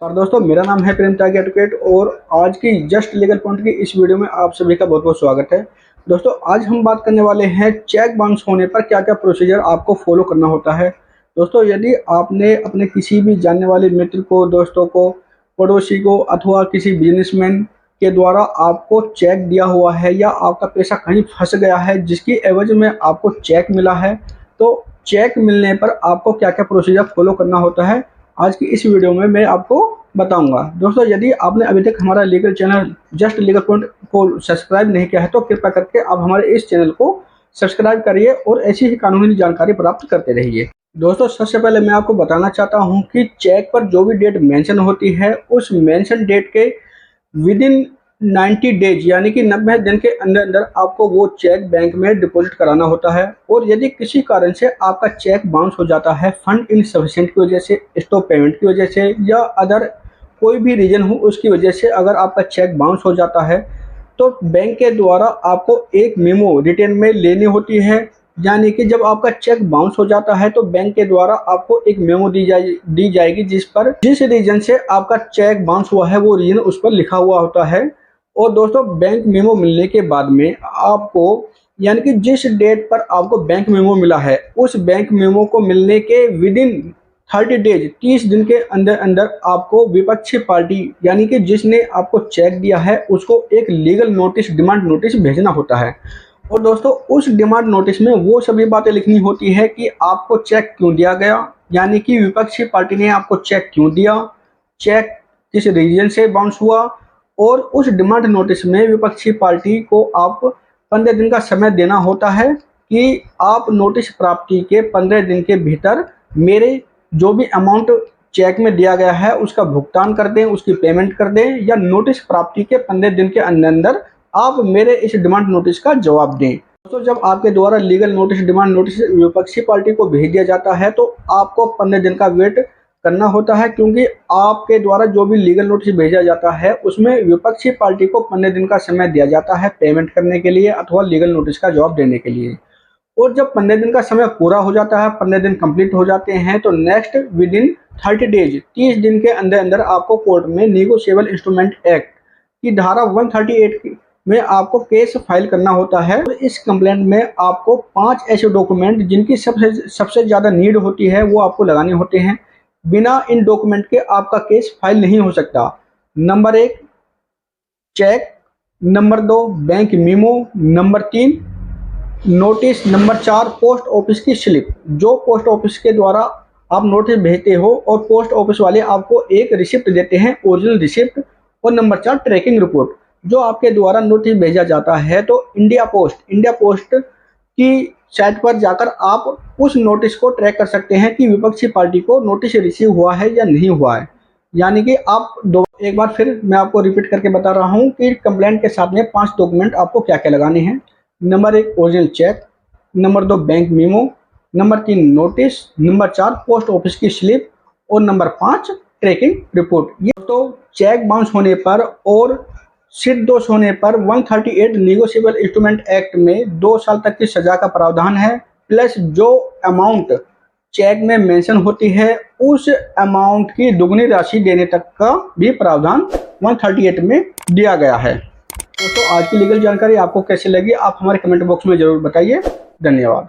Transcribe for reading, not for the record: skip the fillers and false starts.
और दोस्तों, मेरा नाम है प्रेम त्यागी एडवोकेट और आज की जस्ट लीगल पॉइंट की इस वीडियो में आप सभी का बहुत बहुत स्वागत है। दोस्तों, आज हम बात करने वाले हैं चेक बाउंस होने पर क्या क्या प्रोसीजर आपको फॉलो करना होता है। दोस्तों, यदि आपने अपने किसी भी जानने वाले मित्र को, दोस्तों को, पड़ोसी को अथवा किसी बिजनेसमैन के द्वारा आपको चेक दिया हुआ है या आपका पैसा कहीं फंस गया है जिसकी एवज में आपको चेक मिला है, तो चेक मिलने पर आपको क्या क्या प्रोसीजर फॉलो करना होता है, आज की इस वीडियो में मैं आपको बताऊंगा। दोस्तों, यदि आपने अभी तक हमारा legal channel just legal point को सब्सक्राइब नहीं किया है तो कृपया करके आप हमारे इस चैनल को सब्सक्राइब करिए और ऐसी ही कानूनी जानकारी प्राप्त करते रहिए। दोस्तों, सबसे पहले मैं आपको बताना चाहता हूं कि चेक पर जो भी डेट मेंशन होती है उस मेंशन डेट के विद इन 90 डेज यानी कि 90 दिन के अंदर अंदर आपको वो चेक बैंक में डिपॉजिट कराना होता है। और यदि किसी कारण से आपका चेक बाउंस हो जाता है, फंड इनसफिशिएंट की वजह से, स्टॉप पेमेंट की वजह से या अदर कोई भी रीजन हो उसकी वजह से अगर आपका चेक बाउंस हो जाता है तो बैंक के द्वारा आपको एक मेमो रिटर्न में लेनी होती है। यानी कि जब आपका चेक बाउंस हो जाता है तो बैंक के द्वारा आपको एक मेमो दी जाएगी जिस रीजन से आपका चेक बाउंस हुआ है वो रीजन उस पर लिखा हुआ होता है। और दोस्तों, बैंक मेमो मिलने के बाद में आपको, यानी कि जिस डेट पर आपको बैंक मेमो मिला है उस बैंक मेमो को मिलने के विद इन 30 डेज 30 दिन के अंदर अंदर आपको विपक्षी पार्टी यानी कि जिसने आपको चेक दिया है उसको एक लीगल नोटिस, डिमांड नोटिस भेजना होता है। और दोस्तों, उस डिमांड नोटिस में वो सभी बातें लिखनी होती है कि आपको चेक क्यों दिया गया, यानी कि विपक्षी पार्टी ने आपको चेक क्यों दिया, चेक किस रीजन से बाउंस हुआ। और उस डिमांड नोटिस में विपक्षी पार्टी को आप 15 दिन का समय देना होता है कि आप नोटिस प्राप्ति के 15 दिन के भीतर मेरे जो भी अमाउंट चेक में दिया गया है उसका भुगतान कर दें, उसकी पेमेंट कर दें, या नोटिस प्राप्ति के 15 दिन के अंदर अंदर आप मेरे इस डिमांड नोटिस का जवाब दें। तो जब आपके द्वारा लीगल नोटिस, डिमांड नोटिस विपक्षी पार्टी को भेज दिया जाता है तो आपको 15 दिन का वेट करना होता है, क्योंकि आपके द्वारा जो भी लीगल नोटिस भेजा जाता है उसमें विपक्षी पार्टी को 15 दिन का समय दिया जाता है पेमेंट करने के लिए अथवा लीगल नोटिस का जवाब देने के लिए। और जब 15 दिन का समय पूरा हो जाता है, 15 दिन कंप्लीट हो जाते हैं, तो नेक्स्ट विद इन 30 डेज 30 दिन के अंदर अंदर आपको कोर्ट में नेगोशिएबल इंस्ट्रूमेंट एक्ट की धारा 138 में आपको केस फाइल करना होता है। और इस कंप्लेंट में आपको 5 ऐसे डॉक्यूमेंट जिनकी सबसे ज़्यादा नीड होती है वो आपको लगाने होते हैं। बिना इन डॉक्यूमेंट के आपका केस फाइल नहीं हो सकता। Number 1 check, number 2 bank memo, number 3 notice, number 4 post office की स्लिप, जो पोस्ट ऑफिस के द्वारा आप नोटिस भेजते हो और पोस्ट ऑफिस वाले आपको एक रिसिप्ट देते हैं, ओरिजिनल रिसिप्ट। और नंबर 4 ट्रैकिंग रिपोर्ट, जो आपके द्वारा नोटिस भेजा जाता है तो इंडिया पोस्ट की साइट पर जाकर आप उस नोटिस को ट्रैक कर सकते हैं कि विपक्षी पार्टी को नोटिस रिसीव हुआ है या नहीं हुआ है। यानी कि आप एक बार फिर मैं आपको रिपीट करके बता रहा हूं कि कंप्लेंट के साथ में 5 डॉक्यूमेंट आपको क्या क्या लगाने हैं। Number 1 original check, number 2 bank memo, number 3 notice, number 4 post office की स्लिप और नंबर 5 ट्रैकिंग रिपोर्ट। ये तो चेक बाउंस होने पर और सिद्ध दोष होने पर 138 नेगोशिएबल इंस्ट्रूमेंट एक्ट में 2 साल तक की सजा का प्रावधान है, प्लस जो अमाउंट चेक में मेंशन होती है उस अमाउंट की दुगनी राशि देने तक का भी प्रावधान 138 में दिया गया है। दोस्तों, आज की लीगल जानकारी आपको कैसी लगी आप हमारे कमेंट बॉक्स में जरूर बताइए। धन्यवाद।